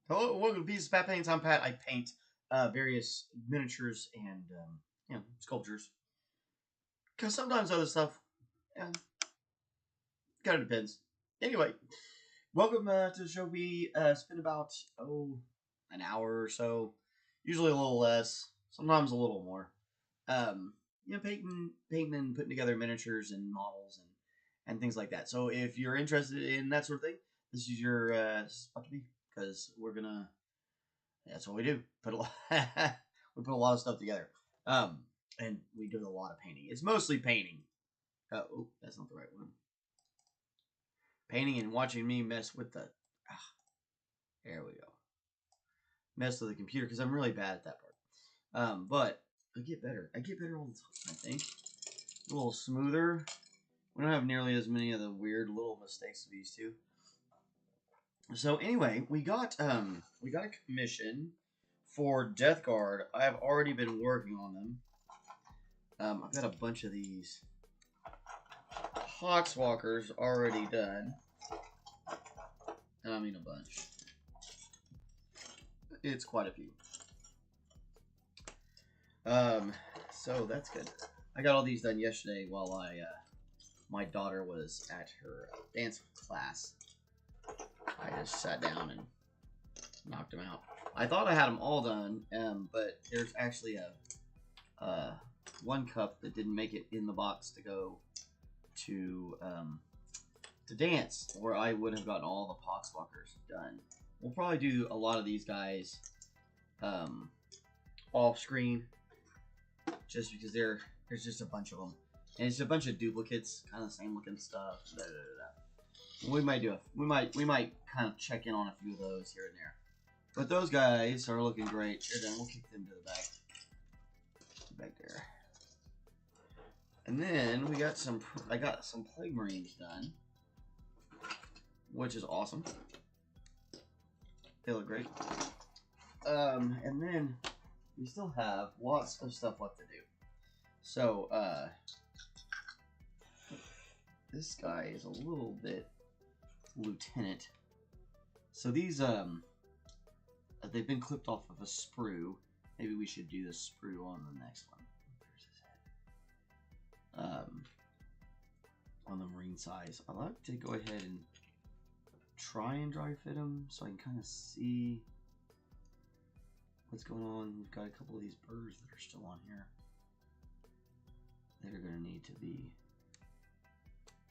Hello, welcome to Pieces of Pat Paints. I'm Pat. I paint various miniatures and sculptures. Because sometimes other stuff, kind of depends. Anyway, welcome to the show. We spend about an hour or so, usually a little less, sometimes a little more. Painting and putting together miniatures and models and things like that. So if you're interested in that sort of thing, this is your spot to be. Because that's what we do. We put a lot of stuff together. And we do a lot of painting. It's mostly painting. Oh, that's not the right one. Painting and watching me mess with the... there we go. Mess with the computer, because I'm really bad at that part. But I get better. I get better all the time, I think. A little smoother. We don't have nearly as many of the weird little mistakes we used to. So anyway, we got a commission for Death Guard. I have already been working on them. I've got a bunch of these Hawkswalkers already done. And I mean a bunch. It's quite a few. So that's good. I got all these done yesterday while my daughter was at her dance class. I just sat down and knocked them out. I thought I had them all done, but there's actually a one cup that didn't make it in the box to go to dance, where I would have gotten all the Poxwalkers done. We'll probably do a lot of these guys off screen, just because there's just a bunch of them, and it's a bunch of duplicates, kind of the same looking stuff. We might kind of check in on a few of those here and there. But those guys are looking great. They're done. We'll kick them to the back there. And then we got I got some Plague Marines done, which is awesome. They look great. And then we still have lots of stuff left to do. So, this guy is a little bit lieutenant. So these they've been clipped off of a sprue. Maybe we should do the sprue on the next one. Where's his head? On the Marine size. I like to go ahead and try and dry fit them so I can kind of see what's going on. We've got a couple of these birds that are still on here that are going to need to be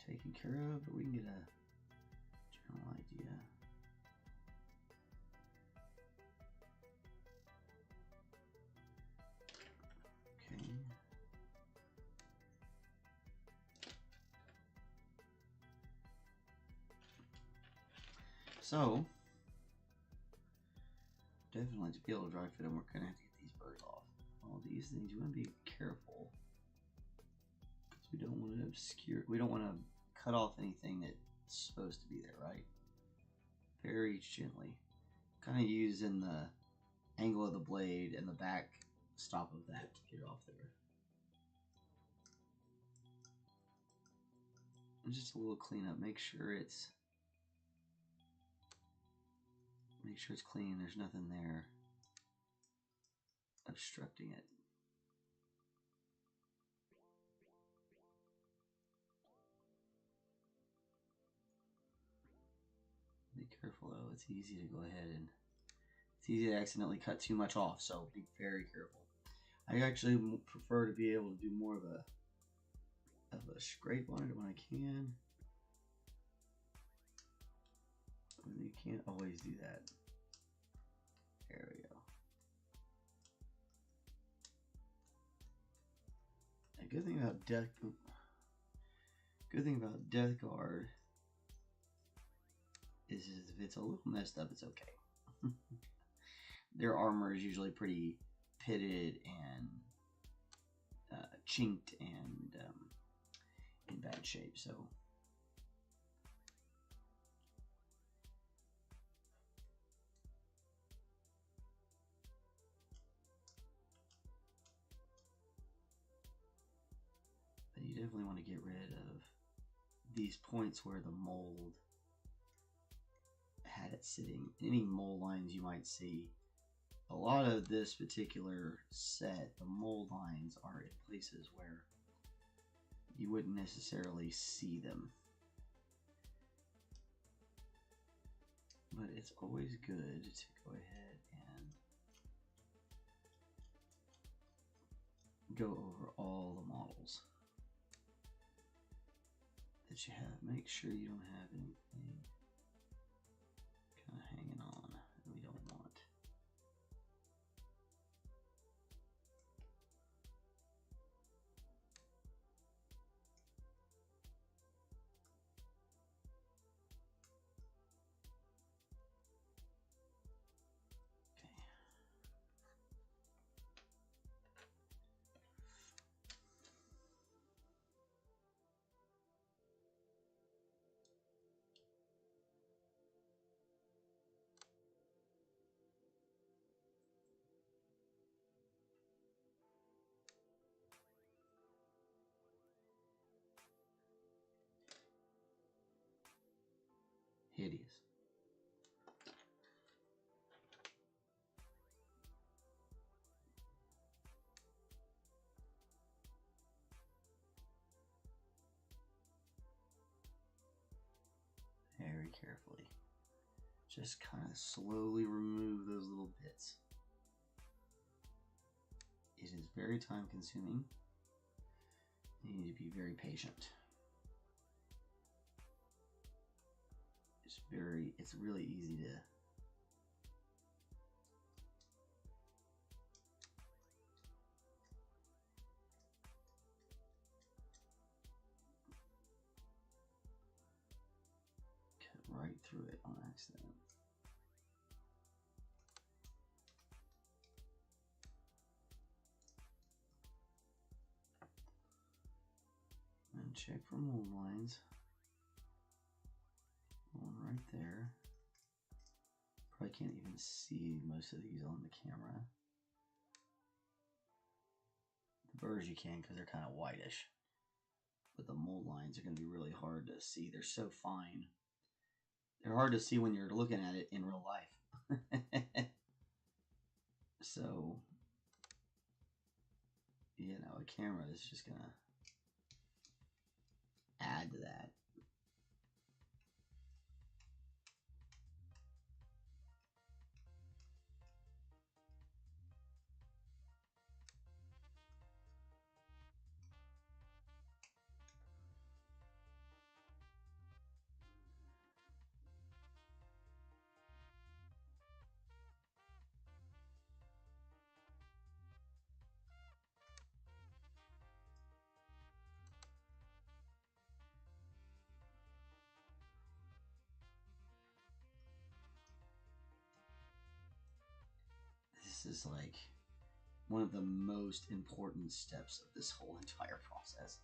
taken care of, but we can get a general idea. Okay. So, definitely to be able to dry fit them, we're going to have to get these birds off. All these things, you want to be careful. Because we don't want to obscure, we don't want to cut off anything that's supposed to be there, right? Very gently. Kind of using the angle of the blade and the back stop of that to get it off there. And just a little cleanup. Make sure it's clean. There's nothing there obstructing it. Be careful though, it's easy to go ahead and it's easy to accidentally cut too much off, so be very careful. I actually prefer to be able to do more of a scrape on it when I can. You can't always do that. There we go. A good thing about Death Guard is if it's a little messed up, it's okay. Their armor is usually pretty pitted and chinked and in bad shape, so. But you definitely want to get rid of these points where the mold had it sitting. Any mold lines you might see. A lot of this particular set, the mold lines are in places where you wouldn't necessarily see them. But it's always good to go ahead and go over all the models that you have. Make sure you don't have anything kind of hanging on that we don't want. Hideous. Very carefully. Just kind of slowly remove those little bits. It is very time consuming. You need to be very patient. It's really easy to cut right through it on accident. And check for mold lines. One right there. Probably can't even see most of these on the camera. The burrs you can because they're kind of whitish. But the mold lines are going to be really hard to see. They're so fine. They're hard to see when you're looking at it in real life. So, you know, a camera is just going to add to that. This is like one of the most important steps of this whole entire process.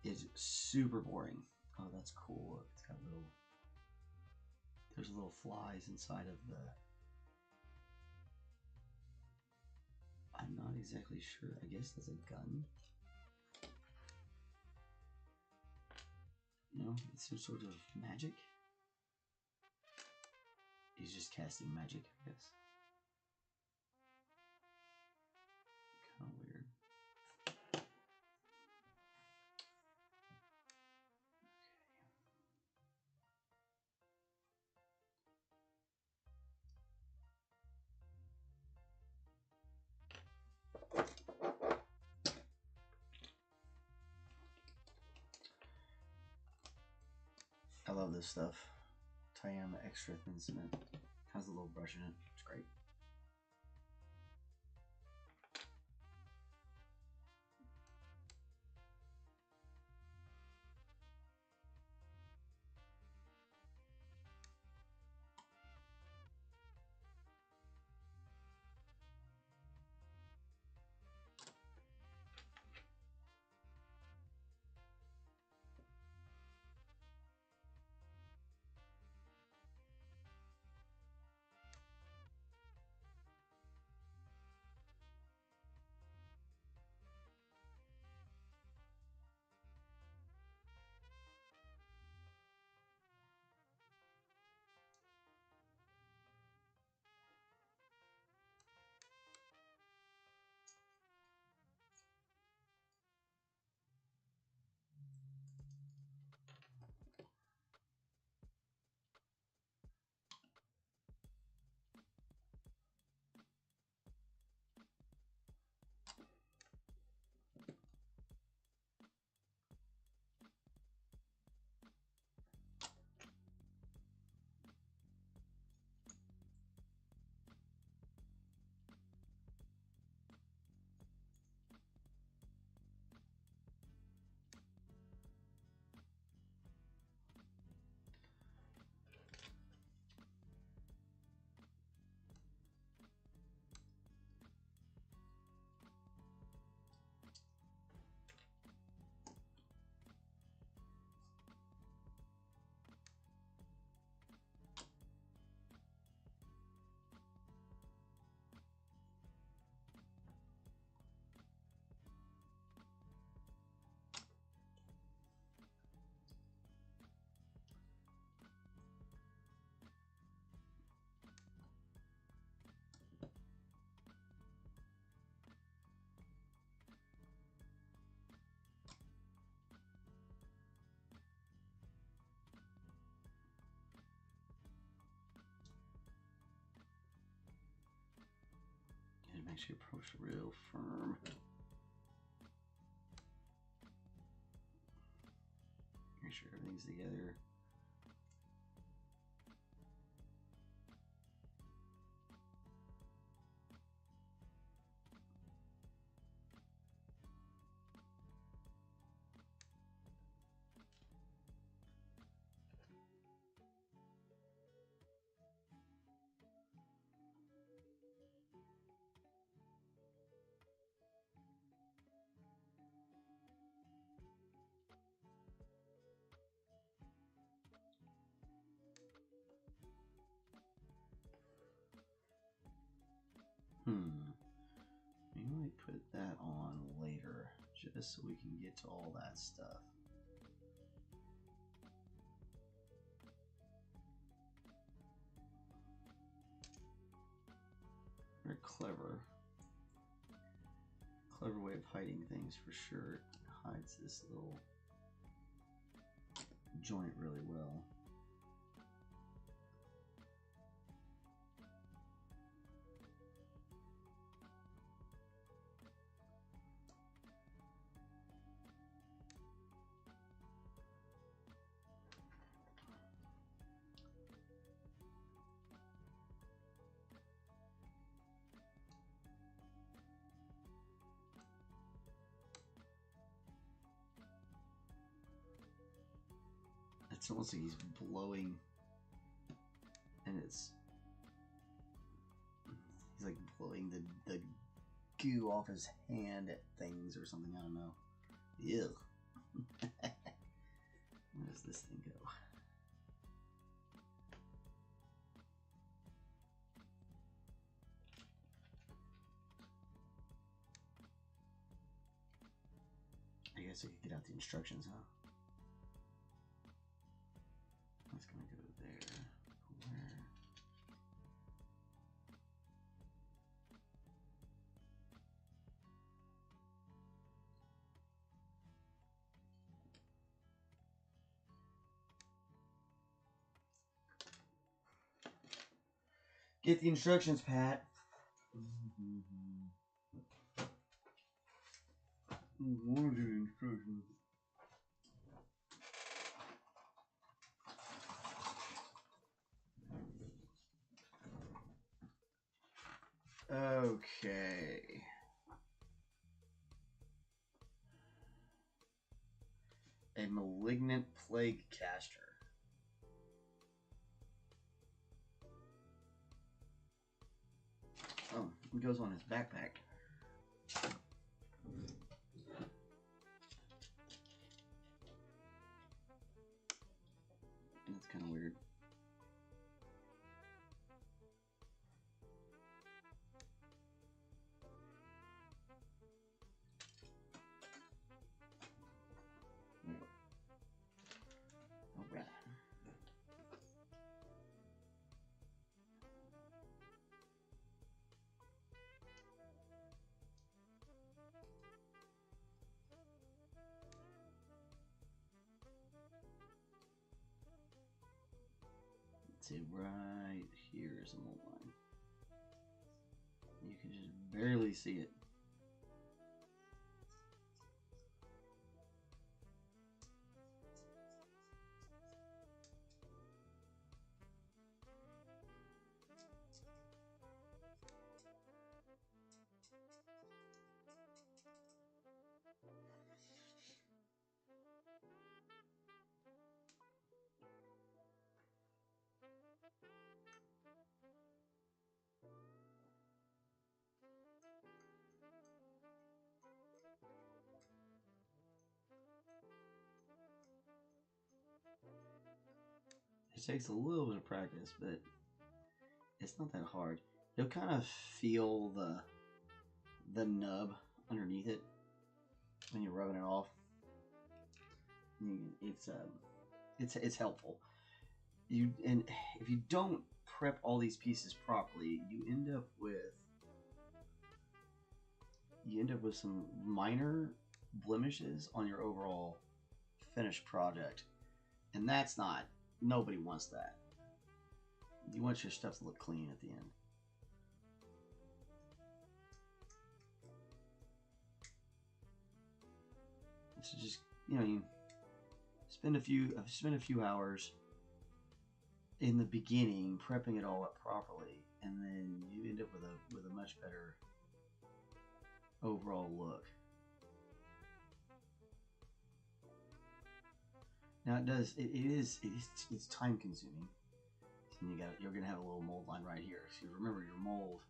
It's super boring. Oh, that's cool. It's got there's little flies inside of the... I'm not exactly sure. I guess that's a gun. No, it's some sort of magic. He's just casting magic, I guess. Kind of weird. Okay. love this stuff. Titanium extra thin cement. Has a little brush in it. It's great. And make sure you approach real firm. Make sure everything's together. Maybe we put that on later, just so we can get to all that stuff. Very clever. Clever way of hiding things for sure. It hides this little joint really well. It's almost like he's blowing, and he's like blowing the goo off his hand at things or something. I don't know. Ew. Where does this thing go? I guess I could get out the instructions, huh? That's gonna go there. Where? Get the instructions, Pat. What are the instructions? A malignant plague caster. Oh, it goes on his backpack. That's kind of weird. Alright. Let's see, right here is a mold line. You can just barely see it. It takes a little bit of practice, but it's not that hard. You'll kind of feel the nub underneath it when you're rubbing it off. It's helpful. And if you don't prep all these pieces properly, you end up with some minor blemishes on your overall finished project, and that's not. Nobody wants that. You want your stuff to look clean at the end. So just, you spend a few hours in the beginning prepping it all up properly, and then you end up with a much better overall look. Now it's time consuming. So you're gonna have a little mold line right here. So remember your mold,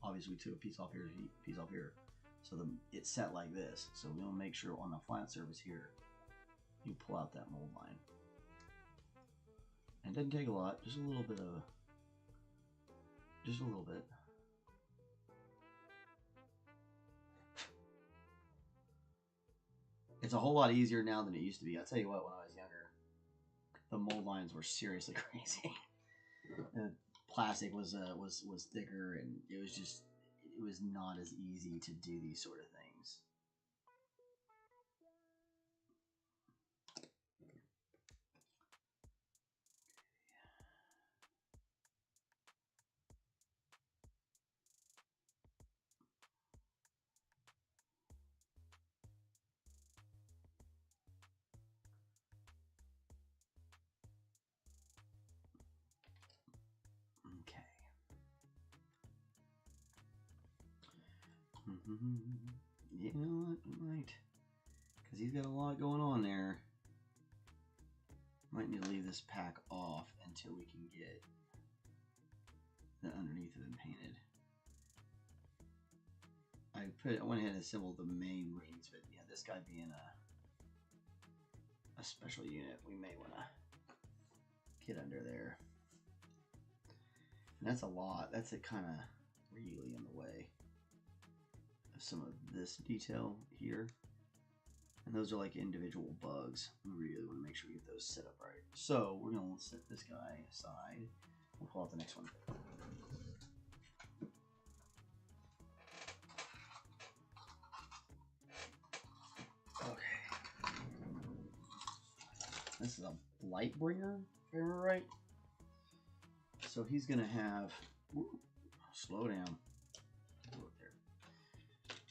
obviously we took a piece off here, a piece off here. So it's set like this. So we'll make sure on the flat surface here, you pull out that mold line. And it doesn't take a lot, just a little bit. It's a whole lot easier now than it used to be. I'll tell you what, when I was younger, the mold lines were seriously crazy. The plastic was thicker, and it was not as easy to do these sort of things. You know what? Might, because he's got a lot going on there. Might need to leave this pack off until we can get the underneath of it painted. I went ahead and assembled the main rings, but yeah, this guy being a special unit, we may want to get under there. And that's a lot. That's it, kind of really in the way of some of this detail here. And those are like individual bugs. We really want to make sure we get those set up right. So we're going to set this guy aside. We'll pull out the next one. Okay. This is a light bringer, if I remember right. So he's going to have... Whoop, slow down.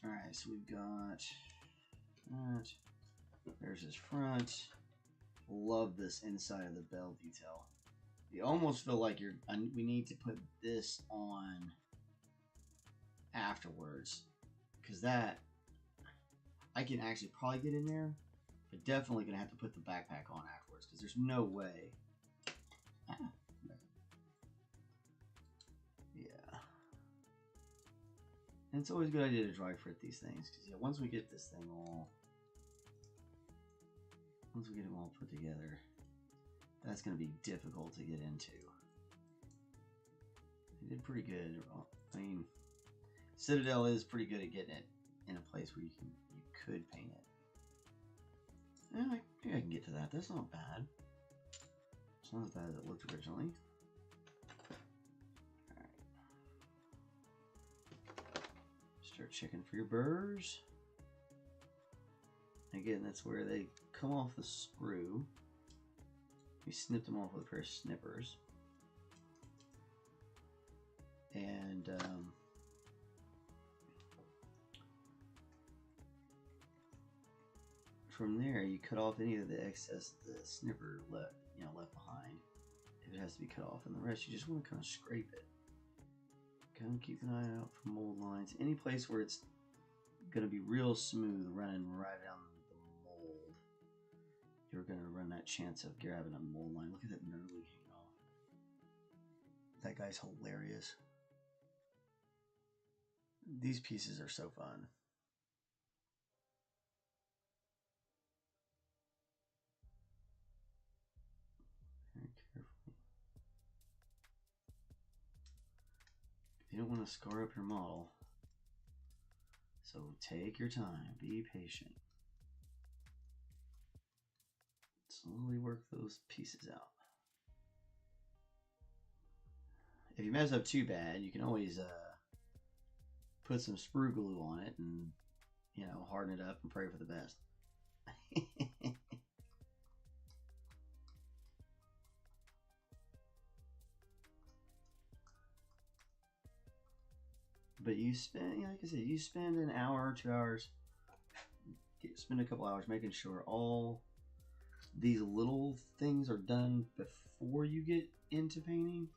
Alright, so we've got that. There's his front. Love this inside of the bell detail. You almost feel like we need to put this on afterwards, because that I can actually probably get in there, I'm definitely going to have to put the backpack on afterwards because there's no way. Yeah. And it's always a good idea to dry fit these things because yeah, once we get this thing all, once we get them all put together, that's going to be difficult to get into. They did pretty good. I mean, Citadel is pretty good at getting it in a place where you could paint it. Yeah, maybe I can get to that. That's not bad. It's not as bad as it looked originally. Alright. Start checking for your burrs. Again, that's where they come off the sprue. We snipped them off with a pair of snippers. And from there, you cut off any of the excess the snipper left behind. If it has to be cut off, and the rest you just want to kind of scrape it. Kind of keep an eye out for mold lines. Any place where it's going to be real smooth, running right down the mold, you're going to run that chance of grabbing a mold line. Look at that gnarly hanging off. That guy's hilarious. These pieces are so fun. Very carefully. You don't want to scar up your model. So take your time, be patient. Slowly work those pieces out. If you mess up too bad, you can always put some sprue glue on it and, you know, harden it up and pray for the best. But you spend, like I said, you spend an hour or 2 hours, spend a couple hours making sure all these little things are done before you get into painting.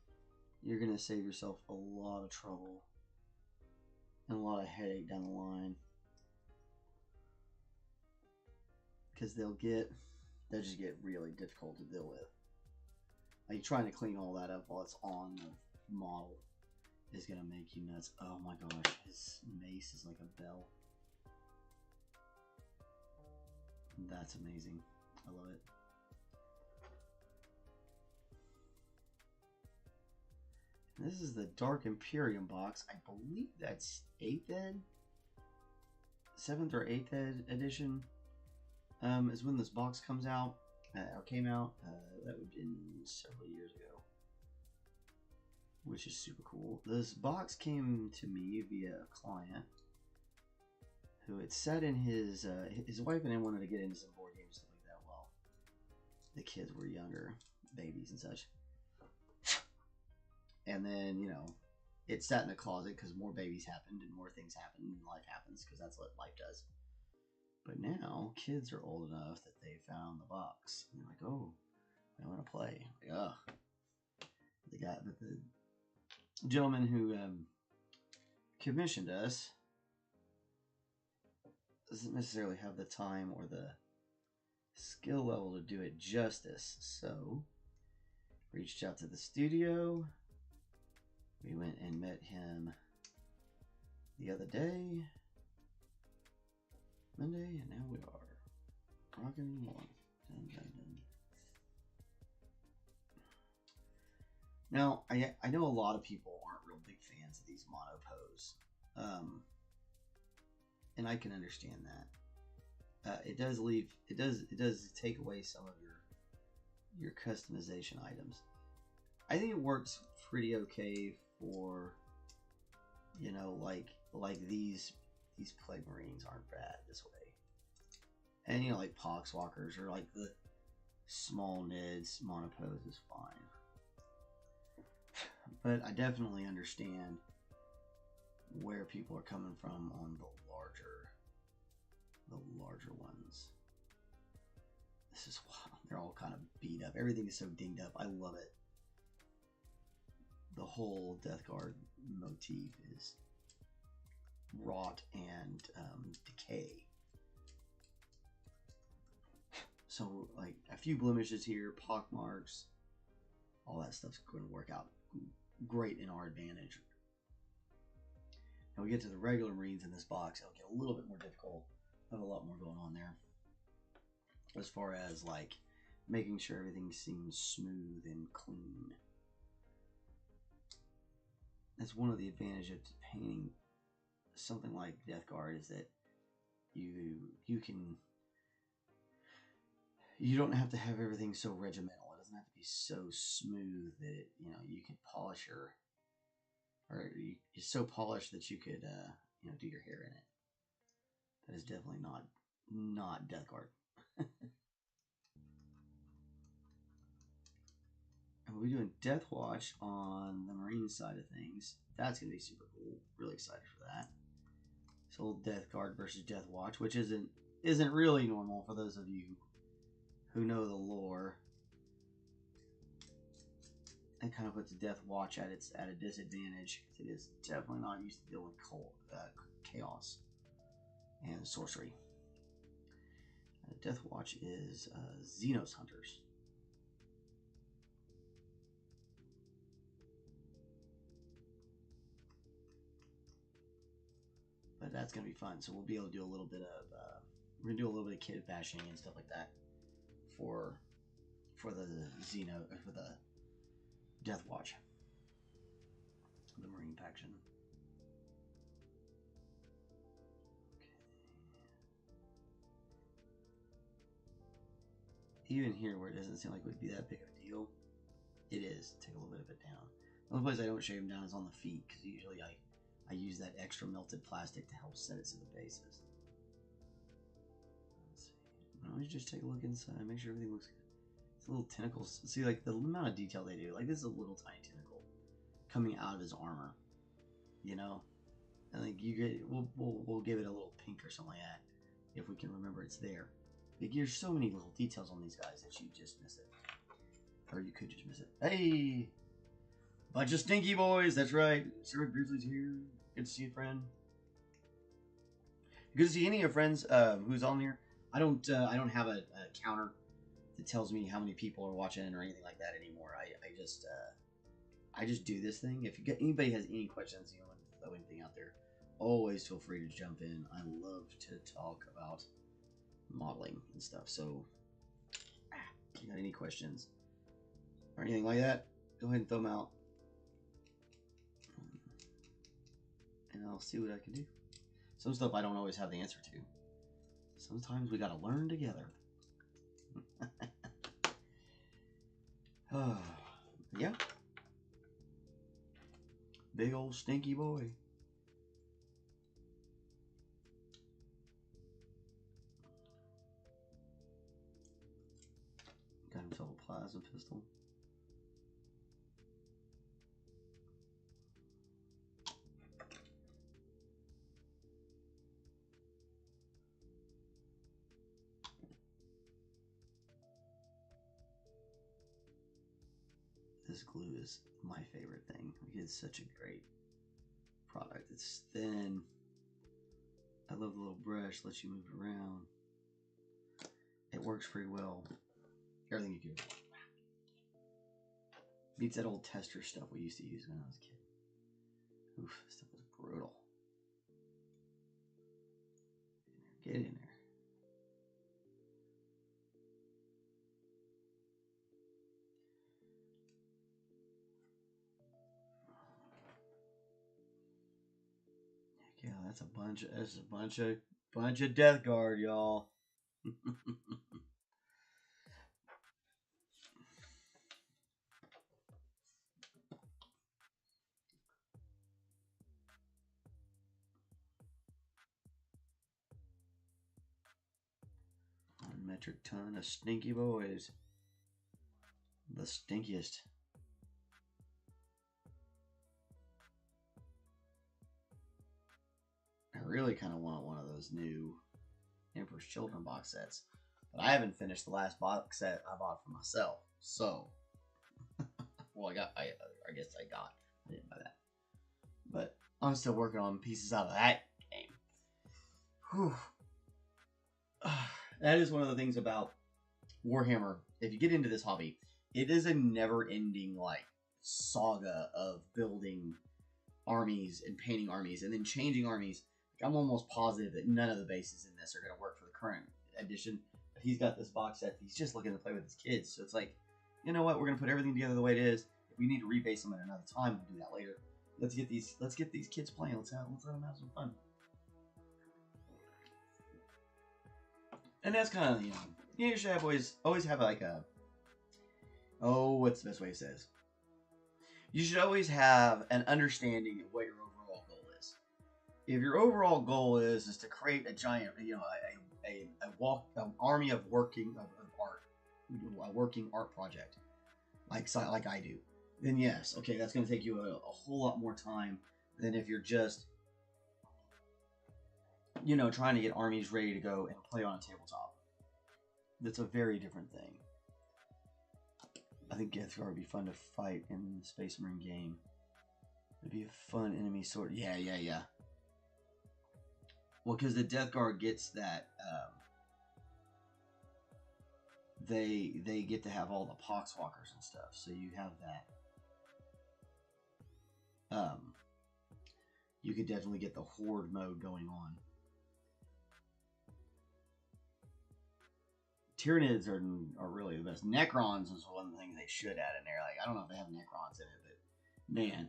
You're going to save yourself a lot of trouble and a lot of headache down the line. Because they'll just get really difficult to deal with. Like trying to clean all that up while it's on the model is going to make you nuts. Oh my gosh, his mace is like a bell. That's amazing. I love it. This is the Dark Imperium box. I believe that's 8th ed? 7th or 8th ed edition is when this box comes out, or came out. That would have been several years ago, which is super cool. This box came to me via a client who had sat in his wife and I wanted to get into some board games, stuff like that, while the kids were younger, babies and such. And then, you know, it sat in the closet because more babies happened and more things happened and life happens because that's what life does. But now kids are old enough that they found the box and they're like, oh, I want to play. Like, ugh. The gentleman who commissioned us doesn't necessarily have the time or the skill level to do it justice. So reached out to the studio. We went and met him the other day, Monday, and now we are rocking and rolling. Dun, dun, dun. Now, I know a lot of people aren't real big fans of these monopose, and I can understand that. It does take away some of your customization items. I think it works pretty okay for, you know, like these plague marines aren't bad this way, and you know, like poxwalkers or like the small nids monopose is fine. But I definitely understand where people are coming from on the larger ones. This is wild. They're all kind of beat up. Everything is so dinged up. I love it. The whole Death Guard motif is rot and decay. like a few blemishes here, pock marks, all that stuff's going to work out great in our advantage. Now we get to the regular Marines in this box, it'll get a little bit more difficult. I have a lot more going on there, as far as like making sure everything seems smooth and clean. That's one of the advantages of painting something like Death Guard, is that you don't have to have everything so regimental. It doesn't have to be so smooth that it, you could polish it's so polished that you could do your hair in it. That is definitely not Death Guard. And we'll be doing Death Watch on the Marine side of things. That's going to be super cool. Really excited for that. So old Death Guard versus Death Watch, which isn't really normal for those of you who know the lore. It kind of puts Death Watch at a disadvantage, because it is definitely not used to dealing with chaos and sorcery. Death Watch is Xenos Hunters. But that's gonna be fun. So we'll be able to do a little bit of we're gonna do a little bit of kit bashing and stuff like that for the Death Watch, the Marine faction. Okay. Even here, where it doesn't seem like it would be that big of a deal, it is. Take a little bit of it down. The only place I don't shave them down is on the feet, because usually I use that extra melted plastic to help set it to the bases. Let's see. Why don't you just take a look inside, make sure everything looks good. It's little tentacles. See, like the amount of detail they do. Like, this is a little tiny tentacle coming out of his armor. I think we'll give it a little pink or something like that if we can remember it's there. Like, there's so many little details on these guys that you just miss it, or you could just miss it. Hey, bunch of stinky boys. That's right. Sir McBeardsly's here. Good to see you, friend. Good to see any of your friends who's on here. I don't have a counter that tells me how many people are watching or anything like that anymore. I just do this thing. If anybody has any questions, want to throw anything out there, always feel free to jump in. I love to talk about modeling and stuff. So, if you got any questions or anything like that, go ahead and throw them out, and I'll see what I can do. Some stuff I don't always have the answer to. Sometimes we gotta learn together. Yeah. Big old stinky boy. Got himself a plasma pistol. This glue is my favorite thing. It's such a great product. It's thin. I love the little brush, lets you move it around. It works pretty well. Everything you do. Beats that old tester stuff we used to use when I was a kid. Oof, this stuff was brutal. Get in there. Yeah, that's a bunch of Death Guard, y'all. One metric ton of stinky boys. The stinkiest. I really kind of want one of those new Emperor's Children box sets, but I haven't finished the last box set I bought for myself. So, well, I guess I didn't buy that, but I'm still working on pieces out of that game. Whew. That is one of the things about Warhammer, if you get into this hobby, it is a never-ending like saga of building armies and painting armies and then changing armies. Like, I'm almost positive that none of the bases in this are going to work for the current edition. But he's got this box set. He's just looking to play with his kids. So it's like, you know what? We're going to put everything together the way it is. If we need to rebase them at another time, we'll do that later. Let's get these kids playing. Let's let them have some fun. And that's kind of, you should have always have like a, what's the best way to say this? You should always have an understanding of what your overall goal is. If your overall goal is to create a giant, an army of working art, a working art project, like I do, then yes, okay, that's going to take you a whole lot more time than if you're just, trying to get armies ready to go and play on a tabletop. That's a very different thing. I think Death Guard would be fun to fight in the Space Marine game. It'd be a fun enemy sort. Yeah. Well, because the Death Guard gets that, they get to have all the Poxwalkers and stuff, so you have that. You could definitely get the Horde mode going on. Tyranids are really the best. Necrons is one of the things they should add in there. Like, I don't know if they have Necrons in it, but man,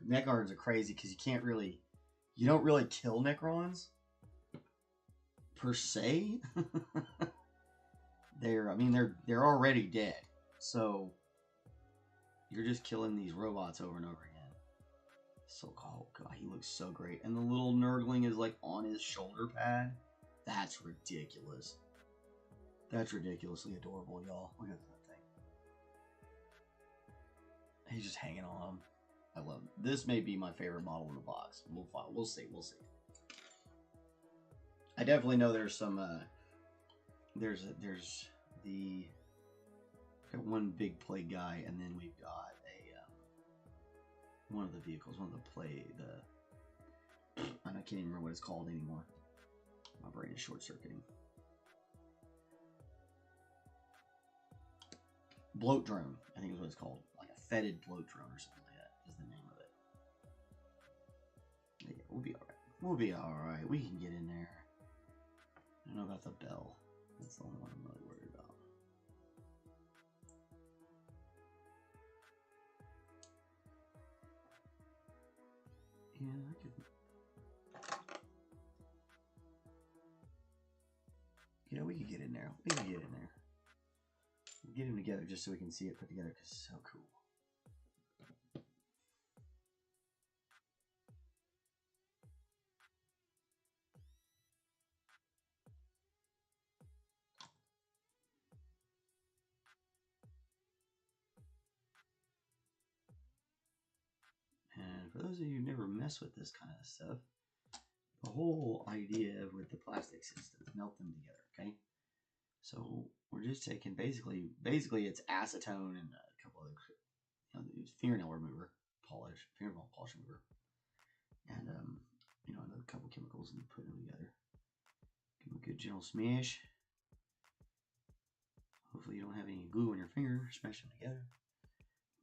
Necrons are crazy because you don't really kill Necrons per se. They're already dead, so you're just killing these robots over and over again. So cool. God, he looks so great, and the little Nurgling is like on his shoulder pad. That's ridiculous. That's ridiculously adorable, y'all. Look at that thing. He's just hanging on him. I love it. This may be my favorite model in the box. We'll see. I definitely know there's some. There's the got one big plague guy, and then we've got a one of the vehicles, I can't even remember what it's called anymore. My brain is short circuiting. Bloat drone, I think is what it's called. Like a fetid bloat drone or something like that is the name of it. Yeah, we'll be alright. We'll be alright. We can get in there. I don't know about the bell. That's the only one I'm really worried about. Yeah, I could. We could get in there. Get them together just so we can see it put together because it's so cool. And for those of you who never mess with this kind of stuff, the whole idea with the plastics is to melt them together, okay? So we're just taking basically it's acetone and a couple other fingernail remover fingernail polish remover, and another couple chemicals and putting them together. Give them a good gentle smash. Hopefully you don't have any glue on your finger. Smash them together.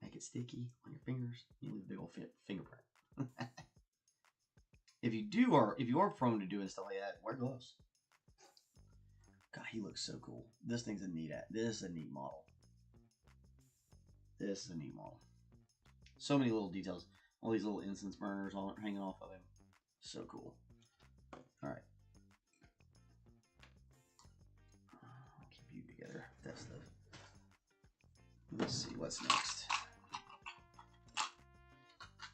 Make it sticky on your fingers. You leave a big old fingerprint. If you are prone to doing stuff like that, wear gloves. God, he looks so cool. This thing's a neat. This is a neat model. So many little details. All these little incense burners all hanging off of him. So cool. All right. I'll keep you together. That's the. Let's see what's next.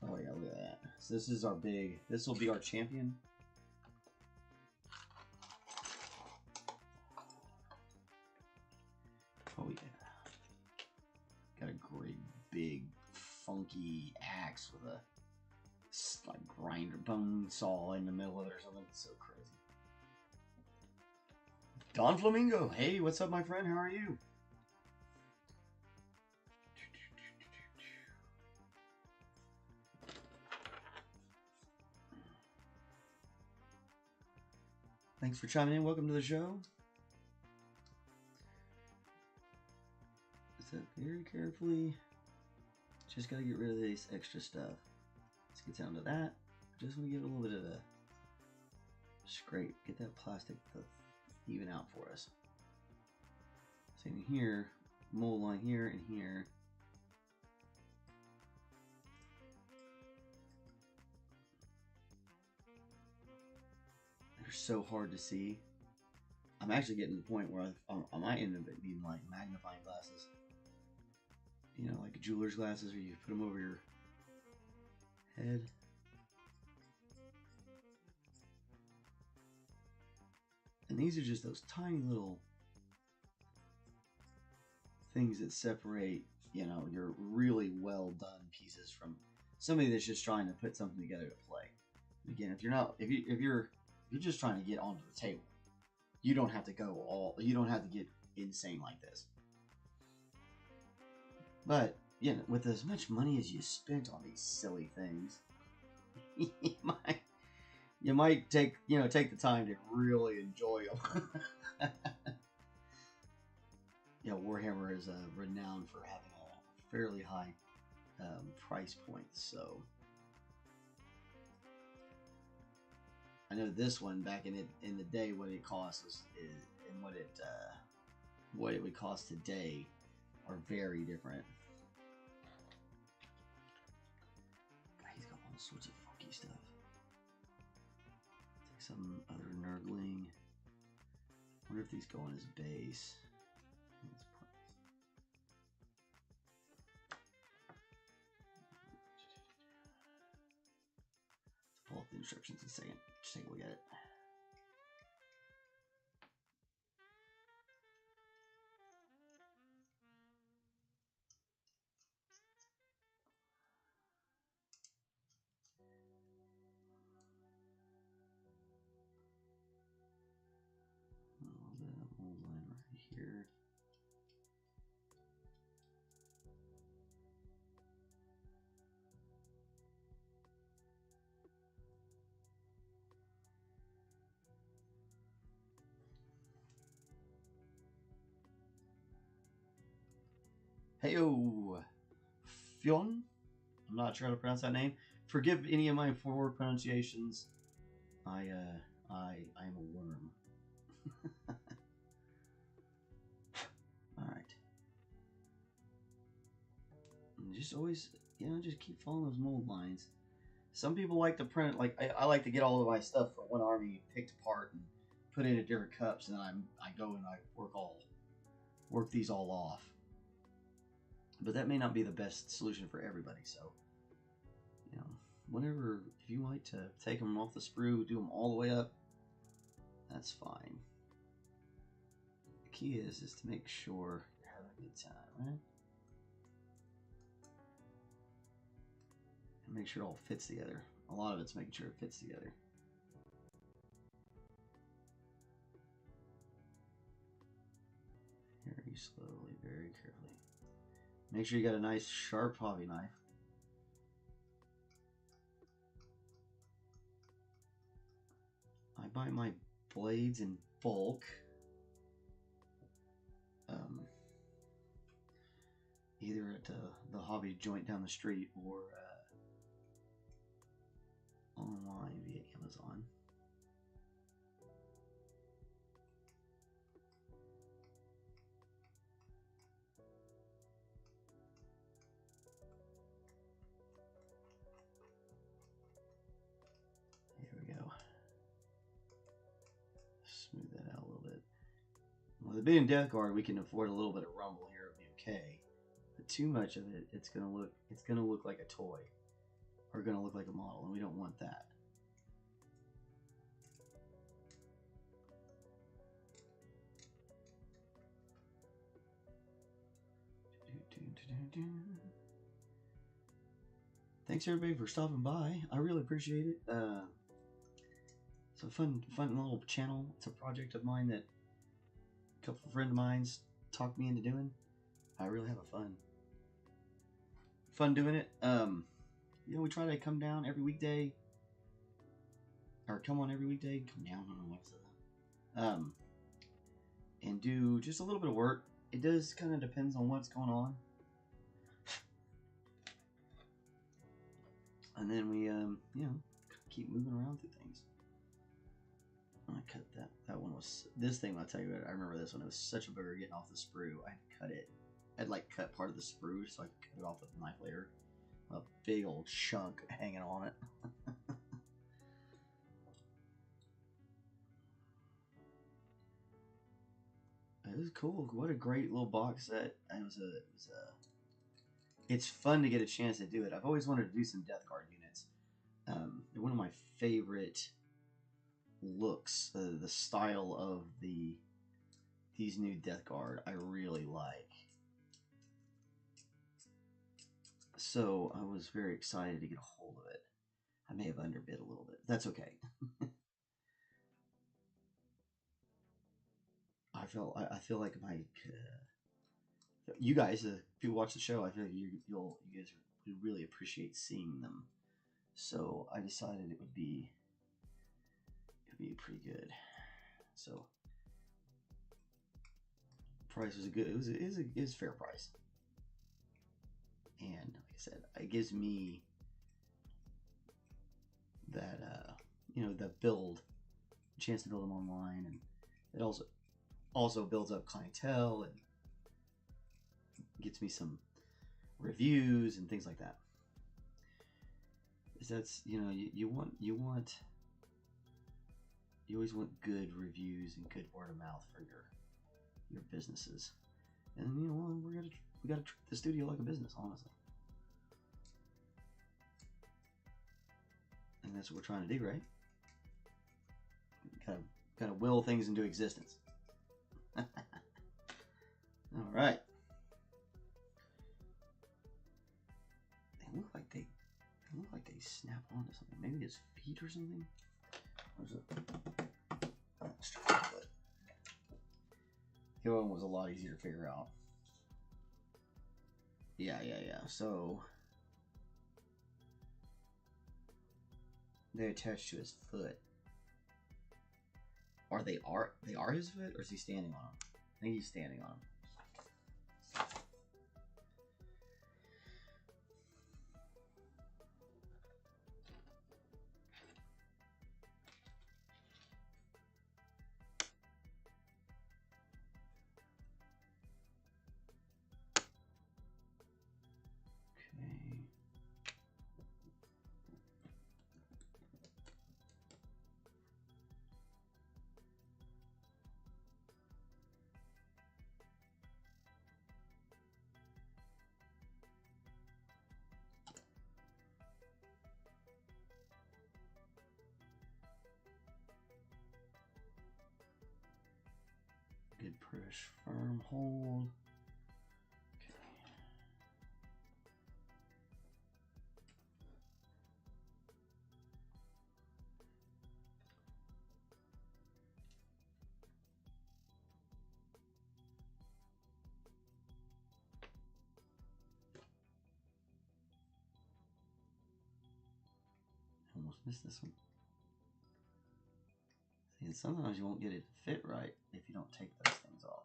Oh yeah, look at that. So this is our big. This will be our champion. Oh yeah. Got a great big funky axe with a like grinder bone saw in the middle of it or something. It's so crazy. Don Flamingo, hey, what's up, my friend? How are you? Thanks for chiming in. Welcome to the show. So very carefully, just gotta get rid of this extra stuff. Let's get down to that. Just want to give it a little bit of a scrape, get that plastic to even out for us. Same here, mold line here and here. They're so hard to see. I'm actually getting to the point where I might end up needing like magnifying glasses. You know, like jeweler's glasses, where you put them over your head. And these are just those tiny little things that separate, you know, your really well done pieces from somebody that's just trying to put something together to play. Again, if you're just trying to get onto the table, you don't have to you don't have to get insane like this. But, you know, with as much money as you spent on these silly things, you might take the time to really enjoy them. Yeah, Warhammer is renowned for having a fairly high price point, so I know this one back in the day, what it costs and what it would cost today are very different. God, he's got all sorts of funky stuff. Like some other nerdling. Wonder if these go on his base. Pull up the instructions in a second. Just take a look at it. A little bit of mold line right here. Heyo, Fionn. I'm not sure how to pronounce that name. Forgive any of my forward pronunciations. I am a worm. All right. And just always, just keep following those mold lines. Some people like to print, like I like to get all of my stuff for one army picked apart and put into different cups, and then I go and I work these all off. But that may not be the best solution for everybody, so, whenever, if you like to take them off the sprue, do them all the way up, that's fine. The key is to make sure you're having a good time, right? And make sure it all fits together. A lot of it's making sure it fits together. Very slowly, very carefully. Make sure you got a nice sharp hobby knife. I buy my blades in bulk. Either at the hobby joint down the street or online via Amazon. Here we go. Smooth that out a little bit. With it being Death Guard, we can afford a little bit of rumble here. It'll be okay. But too much of it, it's gonna look like a toy, or gonna look like a model, and we don't want that. Thanks everybody for stopping by. I really appreciate it. It's a fun little channel. It's a project of mine that a couple of friends of mine's talked me into doing. I really have fun doing it. We try to come down every weekday, or come on every weekday. Come down, I don't know what I said that. And do just a little bit of work. it does kind of depends on what's going on. And then we, you know, keep moving around through things. I cut that. That one was, this thing, I'll tell you what, I remember this one. It was such a booger getting off the sprue. I had to cut it. I'd like cut part of the sprue so I could cut it off with a knife later. A big old chunk hanging on it. It was cool. What a great little box set. It's fun to get a chance to do it. I've always wanted to do some Death Guard units. They're one of my favorite looks. The style of these new Death Guard I really like. So I was very excited to get a hold of it. I may have underbid a little bit. That's okay. I feel like my you guys, if you watch the show, I feel like you guys would really appreciate seeing them. So I decided it would be pretty good. So price was good. It was a fair price, and like I said, it gives me that you know, the chance to build them online, and it also builds up clientele and gets me some reviews and things like that. That's, you know, you always want good reviews and good word of mouth for your businesses. And you know, we gotta treat the studio like a business, honestly. And that's what we're trying to do, right? Gotta will things into existence. All right. They look like they snap onto something. Maybe his feet or something. Where's it? Oh, let's try to put. The other one was a lot easier to figure out. Yeah. So they're attached to his foot. Or they are his foot, or is he standing on them? I think he's standing on them. Good push, firm hold. Okay. Almost missed this one. See, sometimes you won't get it to fit right if you don't take those things off.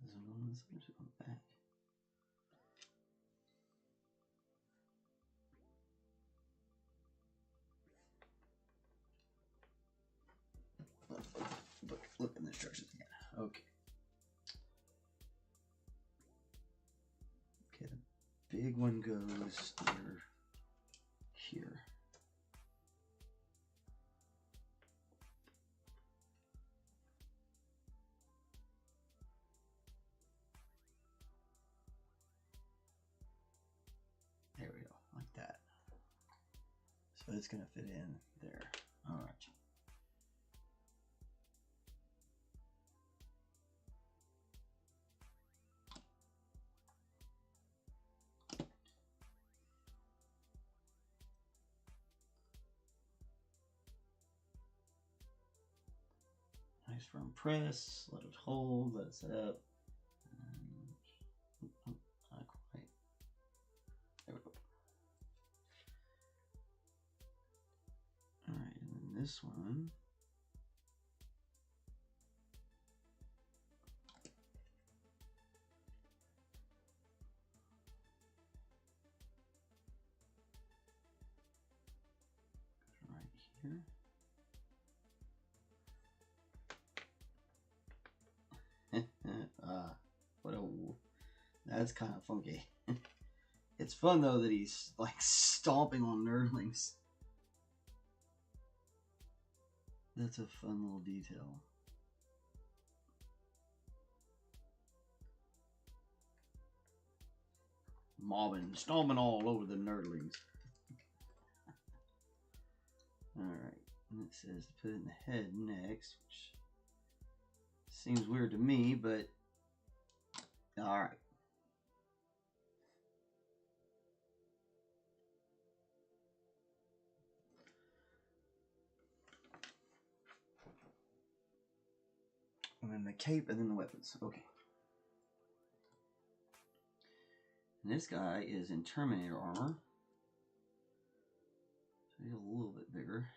There's one on this side, on the back. Look in the instructions again. Okay. Okay, the big one goes under here. There we go, like that. So it's gonna fit in there. All right. Nice firm press, let it hold, let it set up. Not quite. this one. Right here. That's kind of funky. It's fun though that he's like stomping on nerdlings. That's a fun little detail. Mobbing, stomping all over the nerdlings. Alright, and it says to put it in the head next, which seems weird to me, but alright. And then the cape, and then the weapons. Okay. And this guy is in Terminator armor. So he's a little bit bigger.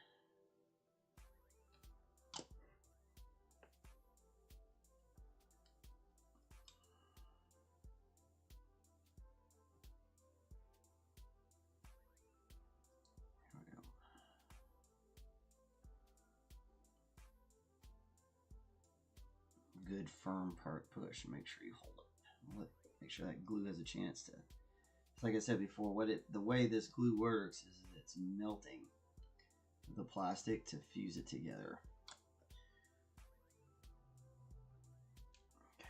Here we go. Good firm part push. Make sure you hold it. Make sure that glue has a chance to. Like I said before, the way this glue works is it's melting the plastic to fuse it together. Okay.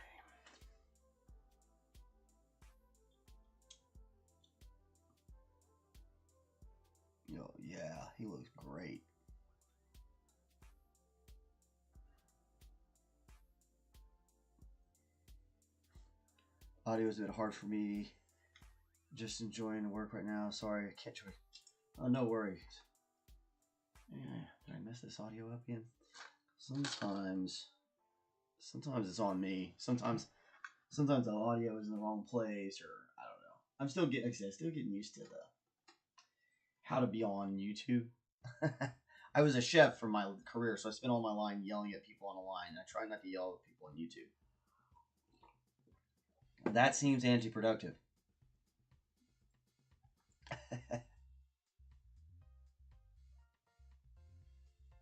Oh yeah, he looks great. Audio is a bit hard for me. Just enjoying the work right now. Sorry, I can't join. Oh, no worries. Yeah, did I mess this audio up again? Sometimes it's on me. Sometimes the audio is in the wrong place, or I don't know. I'm still getting used to how to be on YouTube. I was a chef for my career, so I spent all my line yelling at people on a line. I try not to yell at people on YouTube. That seems anti-productive.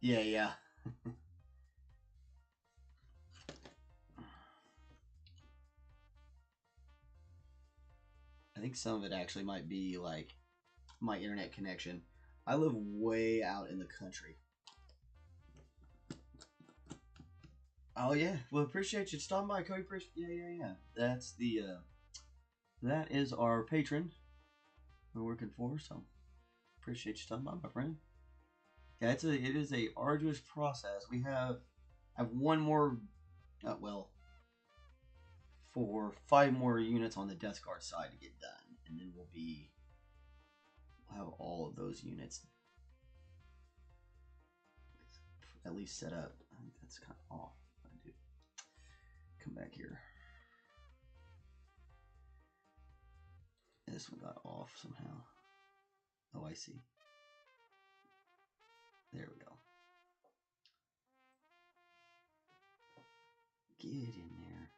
Yeah. I think some of it actually might be like my internet connection. I live way out in the country. Oh yeah, well appreciate you stopping by, Cody. Yeah. That's the that is our patron we're working for, so appreciate you stopping by, my friend. Yeah, it is a arduous process. We have one more, for 5 more units on the death guard side to get done, and then we'll have all of those units at least set up. I think that's kind of off. I do come back here. This one got off somehow. Oh, I see. There we go. Get in there.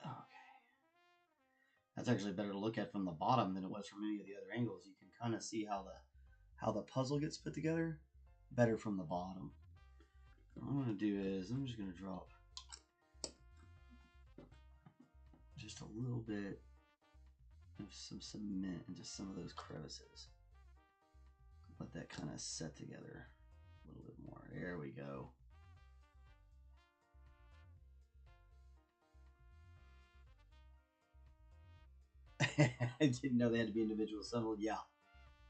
Okay. That's actually better to look at from the bottom than it was from any of the other angles. You can kind of see how the puzzle gets put together better from the bottom. What I'm going to do is I'm just going to drop just a little bit of some cement into some of those crevices. Let that kind of set together a little bit more. There we go. I didn't know they had to be individual assembled. Yeah,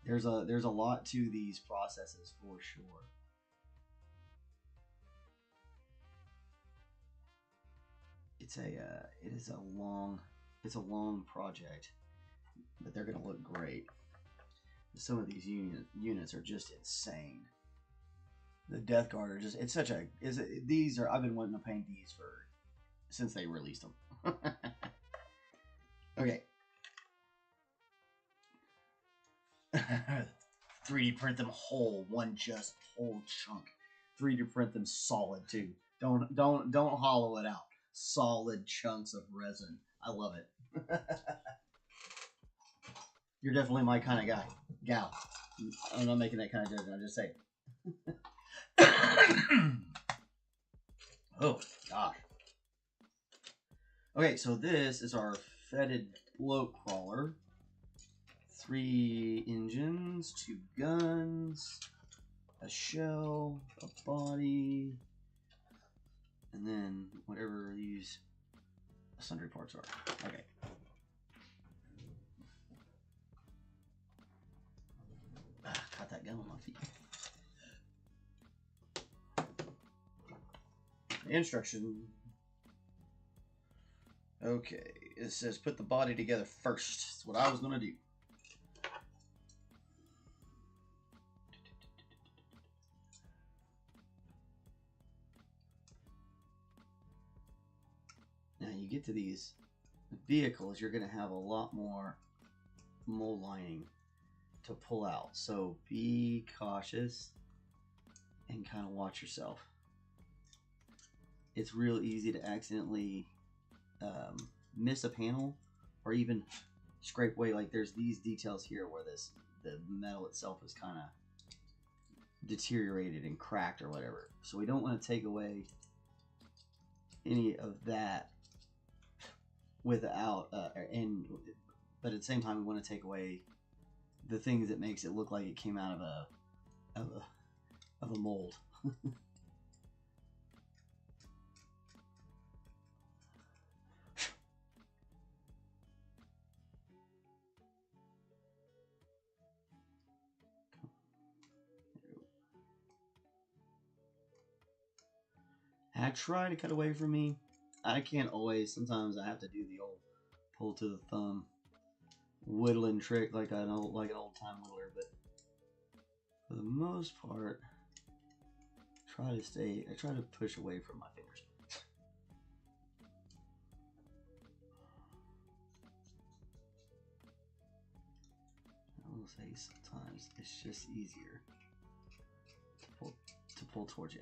there's a lot to these processes for sure. It is a long project, but they're gonna look great. Some of these units are just insane. The Death Guard are just, these are, I've been wanting to paint these since they released them. Okay. 3 3D print them whole, one just whole chunk. 3D print them solid too. Don't hollow it out. Solid chunks of resin. I love it. You're definitely my kind of guy, gal. I'm not making that kind of judgment. I'm just saying. Oh gosh. Okay, so this is our fetid bloat crawler. 3 engines, 2 guns, a shell, a body, and then whatever these sundry parts are. Okay. Caught that gun on my feet. Instruction. Okay, it says put the body together first. That's what I was going to do. Now you get to these vehicles, you're going to have a lot more mold lining to pull out. So be cautious and kind of watch yourself. It's real easy to accidentally miss a panel or even scrape away. Like there's these details here where the metal itself is kind of deteriorated and cracked or whatever. So we don't want to take away any of that without but at the same time we want to take away the things that makes it look like it came out of a mold. I try to cut away from me. I can't always. Sometimes I have to do the old pull to the thumb whittling trick like an old time whittler, but for the most part, I try to push away from my fingers. I will say sometimes it's just easier to pull towards you.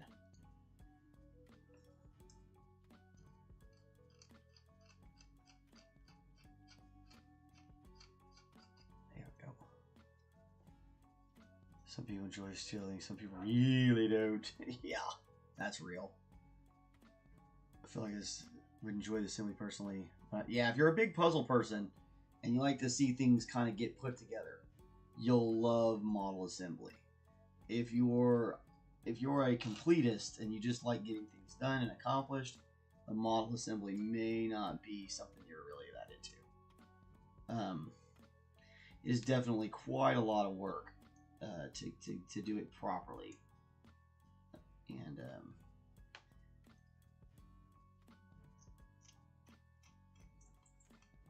Some people enjoy stealing, some people really don't. Yeah, that's real. I feel like I would enjoy the assembly personally. But yeah, if you're a big puzzle person and you like to see things kind of get put together, you'll love model assembly. If you're a completist and you just like getting things done and accomplished, the model assembly may not be something you're really that into. It is definitely quite a lot of work. To do it properly, and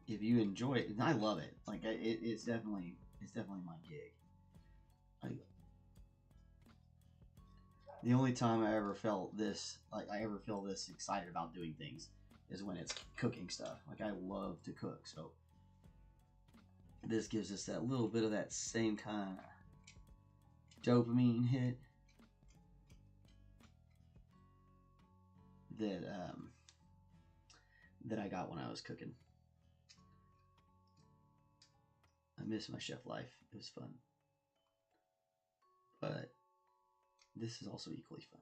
if you enjoy it, and I love it, like it's definitely my gig. The only time I ever felt this, like I ever feel this excited about doing things, is when it's cooking stuff. Like I love to cook, so this gives us that little bit of that same kind of dopamine hit that I got when I was cooking. I miss my chef life. It was fun. But this is also equally fun.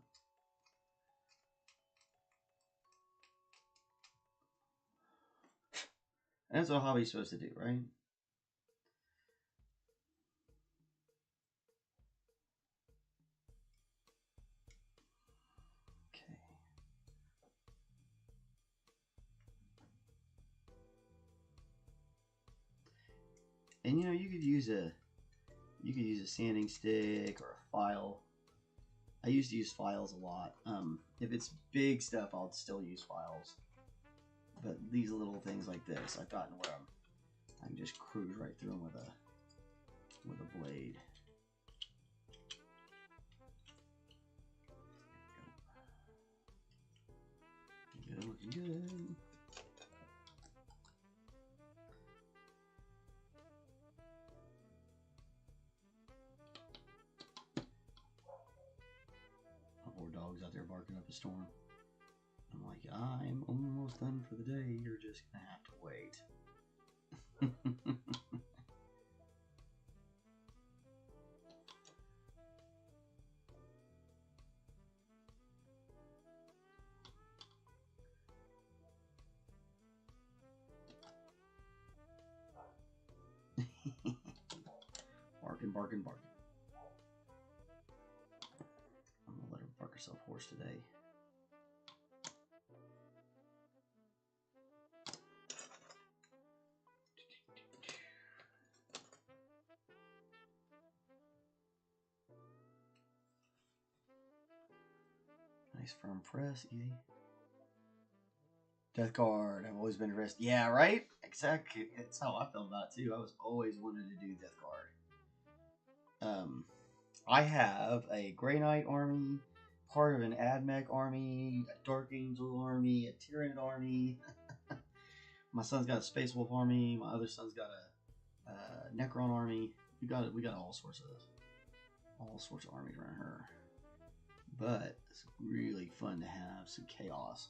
And that's what a hobby's supposed to do, right? And you know, you could use a sanding stick or a file. I used to use files a lot. If it's big stuff, I'll still use files. But these little things like this, I've gotten where I can just cruise right through them with a blade. Good, looking good. barking up a storm. I'm like, I'm almost done for the day. You're just gonna have to wait. Barking, barking, barking. I'm gonna let her bark herself hoarse today. Nice firm press, yay. Death card. I've always been interested. Yeah, right? Exactly. That's how I felt about it too. I was always wanted to do Death card. I have a Grey Knight army, part of an Admech army, a Dark Angel army, a Tyranid army. My son's got a Space Wolf army. My other son's got a Necron army. We got all sorts of armies around her. But it's really fun to have some chaos.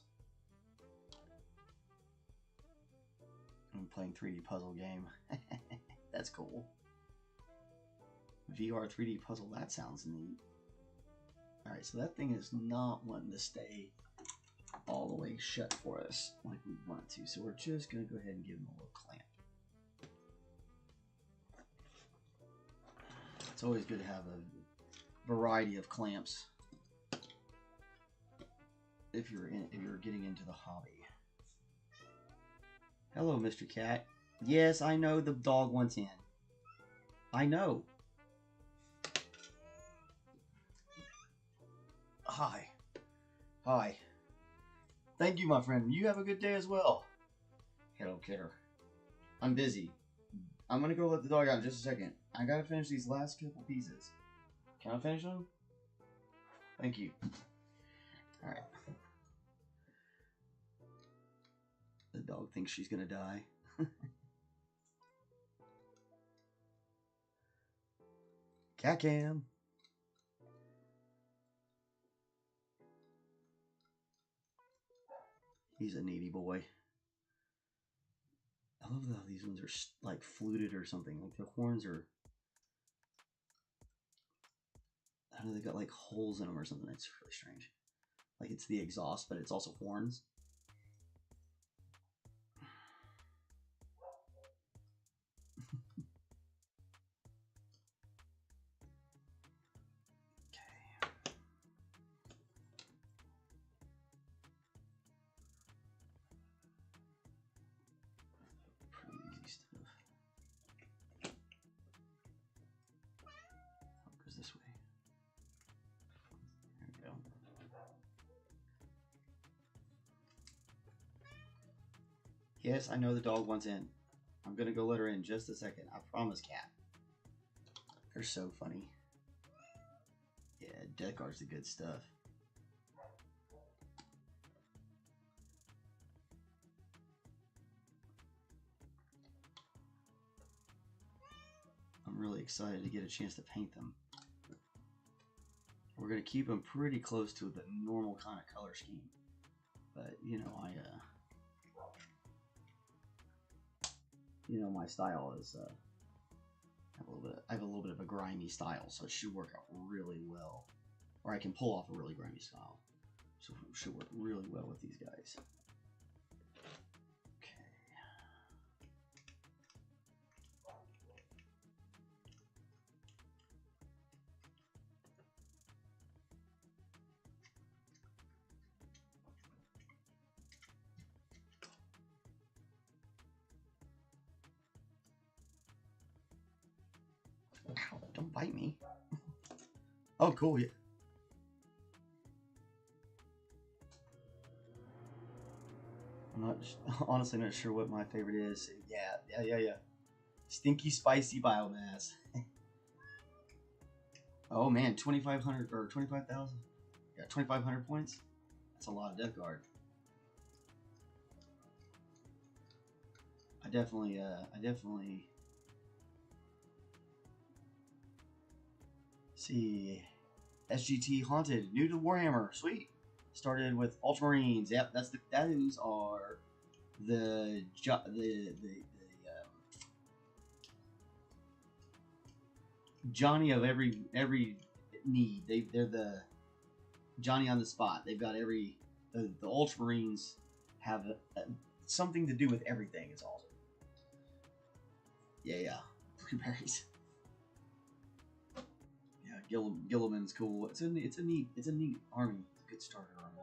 I'm playing 3D puzzle game. That's cool. VR 3D puzzle, that sounds neat. Alright, so that thing is not wanting to stay all the way shut for us like we want it to. So we're just going to go ahead and give him a little clamp. It's always good to have a variety of clamps if you're getting into the hobby. Hello, Mr. Cat. Yes, I know the dog wants in. I know. Hi. Hi. Thank you, my friend. You have a good day as well. Hello, kidder. I'm busy. I'm gonna go let the dog out in just a second. I gotta finish these last couple pieces. Can I finish them? Thank you. Alright. The dog thinks she's gonna die. Cat cam. He's a needy boy. I love how these ones are like fluted or something. Like the horns are... I don't know, they got like holes in them or something. It's really strange. Like it's the exhaust, but it's also horns. Yes, I know the dog wants in. I'm gonna go let her in just a second. I promise, cat. They're so funny. Yeah, Death Guard's the good stuff. I'm really excited to get a chance to paint them. We're gonna keep them pretty close to the normal kind of color scheme. But, you know, my style is, I have a little bit of a grimy style, so it should work out really well. Or I can pull off a really grimy style. So it should work really well with these guys. Okay. Ow, don't bite me. Oh, cool, yeah. I'm not, honestly not sure what my favorite is. Yeah. Stinky spicy biomass. Oh man, 2,500 or 25,000. Yeah, 2,500 points. That's a lot of Death Guard. I definitely see SGT Haunted, new to Warhammer, sweet. started with Ultramarines. Yep, those are the Johnny of every need. They're the Johnny on the spot. They've got the Ultramarines have something to do with everything. It's awesome. Yeah. Blueberries. Yeah, Gilliman's cool. It's a neat army. It's a good starter army.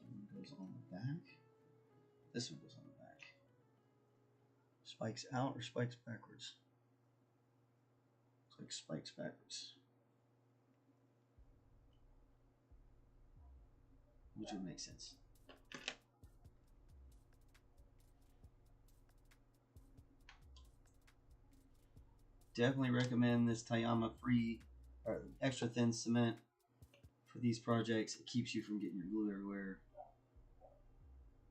One goes on the back. This one goes on the back. Spikes out or spikes backwards? Looks like spikes backwards. Which would make sense. Definitely recommend this Tayama free or extra thin cement for these projects. It keeps you from getting your glue everywhere.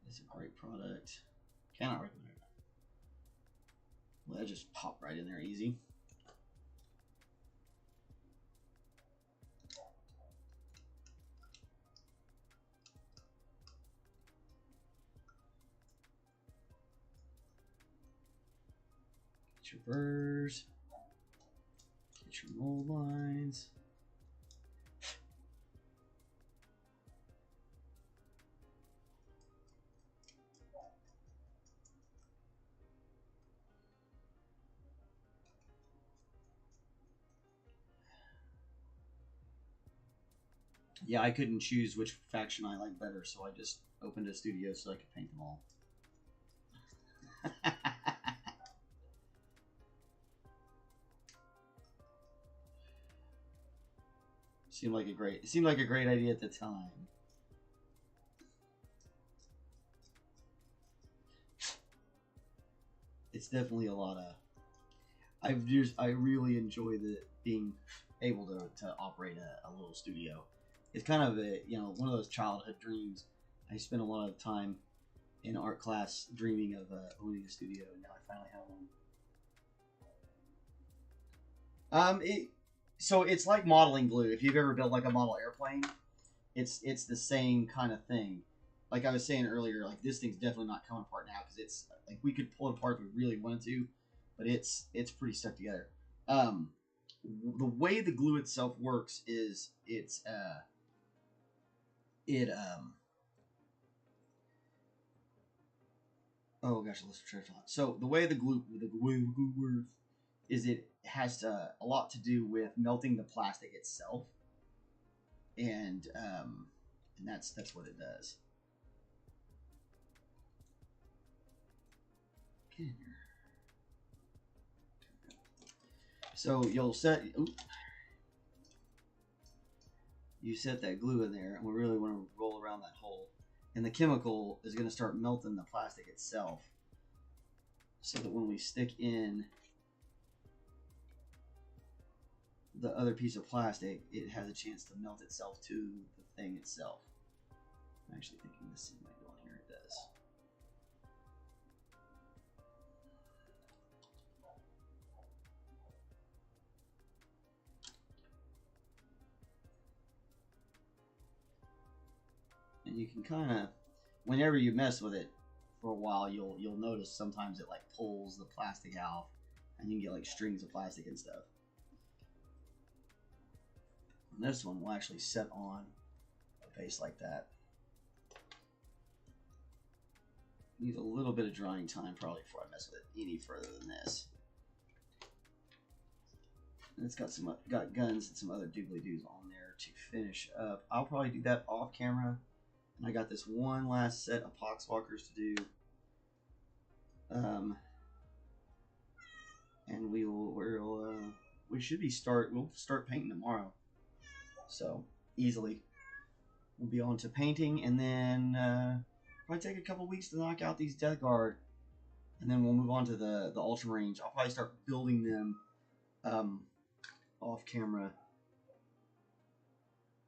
It's a great product. Cannot recommend it. Well, that just popped right in there easy. Get your burrs. Get your mold lines. Yeah, I couldn't choose which faction I like better, so I just opened a studio so I could paint them all. Seemed like a great idea at the time. It's definitely a lot of. I really enjoy being able to operate a little studio. It's kind of one of those childhood dreams. I spent a lot of time in art class dreaming of owning a studio, and now I finally have one. So it's like modeling glue. If you've ever built like a model airplane, it's the same kind of thing. Like I was saying earlier, like this thing's definitely not coming apart now because it's like we could pull it apart if we really wanted to, but it's pretty stuck together. The way the glue itself works is oh gosh, let's try to. So the way the glue works is it has a lot to do with melting the plastic itself, and that's what it does. Get in here. So you'll set that glue in there, and we really want to roll around that hole. And the chemical is going to start melting the plastic itself, so that when we stick in the other piece of plastic, it has a chance to melt itself to the thing itself. I'm actually thinking this thing might go on here. It does. And you can kind of, whenever you mess with it for a while, you'll notice sometimes it like pulls the plastic out, and you can get like strings of plastic and stuff. And this one will actually set on a base like that. Need a little bit of drying time probably before I mess with it any further than this. And it's got guns and some other doobly doos on there to finish up. I'll probably do that off camera. And I got this one last set of poxwalkers to do. And we'll start painting tomorrow. So easily. We'll be on to painting, and then probably take a couple weeks to knock out these Death Guard. And then we'll move on to the Ultramarines. I'll probably start building them off camera.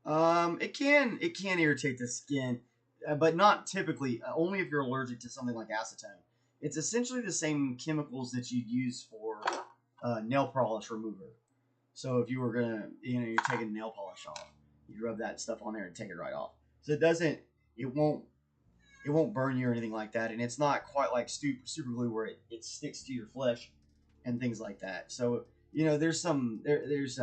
It can irritate the skin, but not typically. Only if you're allergic to something like acetone. It's essentially the same chemicals that you'd use for nail polish remover. So if you were gonna, you're taking nail polish off, you rub that stuff on there and take it right off. So it won't burn you or anything like that, and it's not quite like super glue where it sticks to your flesh and things like that. So there's there's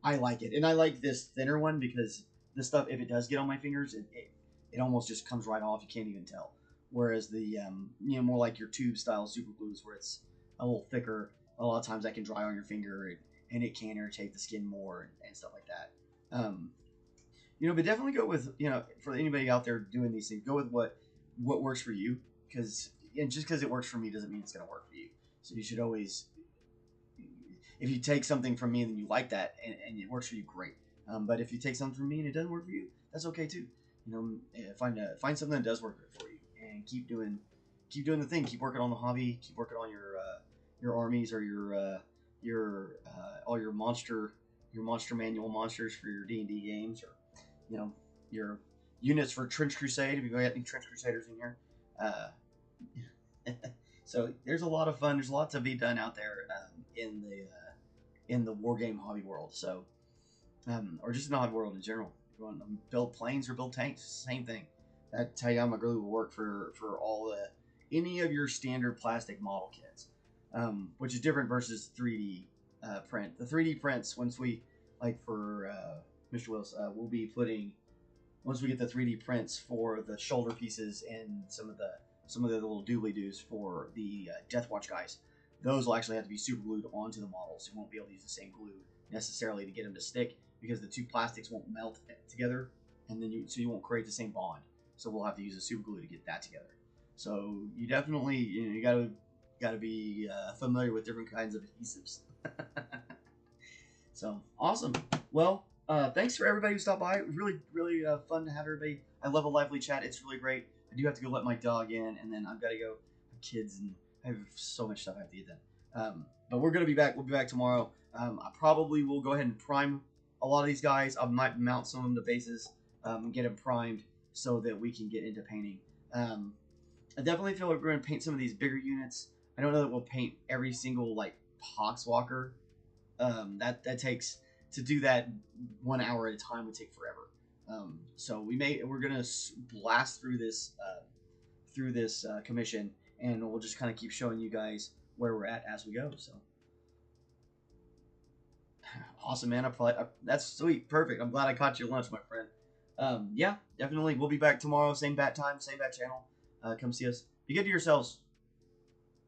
I like it, and I like this thinner one because this stuff, if it does get on my fingers, it almost just comes right off. You can't even tell. Whereas the more like your tube style super glues where it's a little thicker, a lot of times that can dry on your finger and it can irritate the skin more and stuff like that. But definitely go with, for anybody out there doing these things, go with what works for you, because just because it works for me doesn't mean it's going to work for you. So you should always, if you take something from me and then you like that and it works for you, great. But if you take something from me and it doesn't work for you, that's okay too. Find something that does work for you and keep doing the thing. Keep working on the hobby. Keep working on your armies or your all your monster manual monsters for your D&D games, or your units for Trench Crusade, if you got any Trench Crusaders in here. So there's a lot of fun. There's a lot to be done out there in the war game hobby world. So, or just in the hobby world in general. If you want to build planes or build tanks, same thing. That Tayama glue will work for any of your standard plastic model kits, which is different versus 3D print. The 3D prints, once we for Mr. Willis, we'll be putting, once we get the 3D prints for the shoulder pieces and some of the little doobly-doos for the Death Watch guys, those will actually have to be super glued onto the models. You won't be able to use the same glue necessarily to get them to stick, because the two plastics won't melt together, and then you won't create the same bond. So we'll have to use a super glue to get that together. So you definitely you gotta be familiar with different kinds of adhesives. So awesome. Well, thanks for everybody who stopped by. It was really, really fun to have everybody. I love a lively chat. It's really great. I do have to go let my dog in, and then I've got to go have kids, and I have so much stuff I have to get done. But we're gonna be back. We'll be back tomorrow. I probably will go ahead and prime a lot of these guys. I might mount some of them to bases and get them primed so that we can get into painting. I definitely feel like we're gonna paint some of these bigger units. I don't know that we'll paint every single Poxwalker. That takes, to do that 1 hour at a time would take forever. So we're gonna blast through this commission, and we'll just kind of keep showing you guys where we're at as we go. So awesome, man! That's sweet, perfect. I'm glad I caught you at lunch, my friend. Yeah, definitely. We'll be back tomorrow, same bat time, same bat channel. Come see us. Be good to yourselves.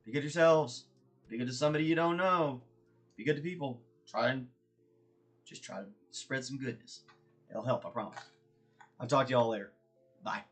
Be good to yourselves. Be good to somebody you don't know. Be good to people. Try to spread some goodness. It'll help, I promise. I'll talk to y'all later. Bye.